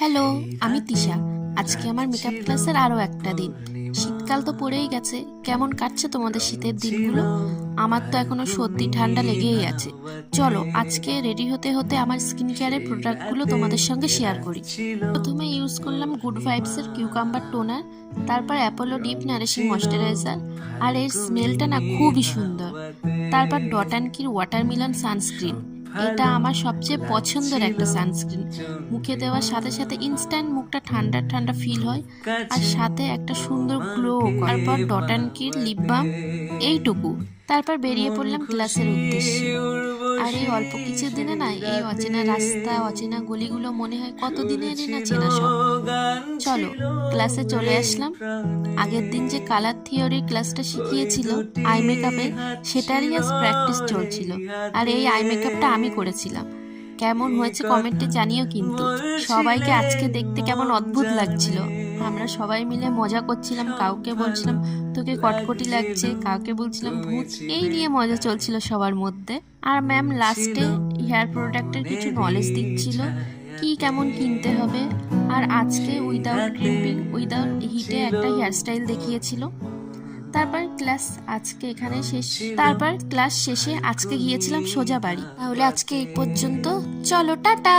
Hello, আমি তিশা। আজকে আমার মেকআপ ক্লাসের আরও একটা দিন। শীতকাল তো পড়েই গেছে। কেমন কাটছে তোমাদের শীতের দিনগুলো? আমার তো এখনো সর্দি ঠান্ডা লেগেই আছে। চলো আজকে রেডি হতে হতে আমার স্কিন কেয়ারের প্রোডাক্টগুলো তোমাদের সঙ্গে শেয়ার করি। প্রথমে ইউজ করলাম গুড ভাইবসের কিউকাম্বার টোনার, তারপর অ্যাপোলো ডিপ নারিশিং ময়েশ্চারাইজার, আর এর স্মেলটা না খুবই সুন্দর। তারপর ডট অ্যান্ড কির ওয়াটারমেলন সানস্ক্রিন, এটা আমার সবচেয়ে পছন্দের একটা সানস্ক্রিন। মুখে দেওয়ার সাথে সাথে ইনস্ট্যান্ট মুখটা ঠান্ডা ঠান্ডা ফিল হয়, আর সাথে একটা সুন্দর গ্লো। তারপর dot and Kiir lip balm, এইটুকু। তারপর বেরিয়ে পড়লাম ক্লাসের উদ্দেশ্যে। আর এই অল্প কিছু দিনে না এই অচেনা রাস্তা অচেনা গলিগুলো মনে হয় কতদিনেরই না চেনা সব। চলো ক্লাসে চলে আসলাম। আগের দিন যে কালার থিওরি ক্লাসটা শিখিয়েছিল আই মেকআপের, সেটারই আজ প্র্যাকটিস চলছিল। আর এই আই মেকআপটা আমি করেছিলাম। কেমন হয়েছে কমেন্টে জানিও কিন্তু। সবাইকে আজকে দেখতে কেমন অদ্ভুত লাগছিল। আমরা সবাই মিলে মজা করছিলাম, কাউকে বলছিলাম তোকে কটকটি লাগছে, কাউকে বলছিলাম ভূত। এই নিয়ে মজা চলছিল সবার মধ্যে। আর ম্যাম লাস্টে হেয়ার প্রোডাক্টের কিছু নলেজ দিচ্ছিল, কি কেমন কিনতে হবে। আর আজকে উইদাউট ক্রিম্পিং উইদাউট হিটে একটা হেয়ারস্টাইল দেখিয়েছিল। তারপর ক্লাস শেষে আজকে গিয়েছিলাম সোজা বাড়ি। তাহলে আজকে এই পর্যন্ত, চলো টাটা।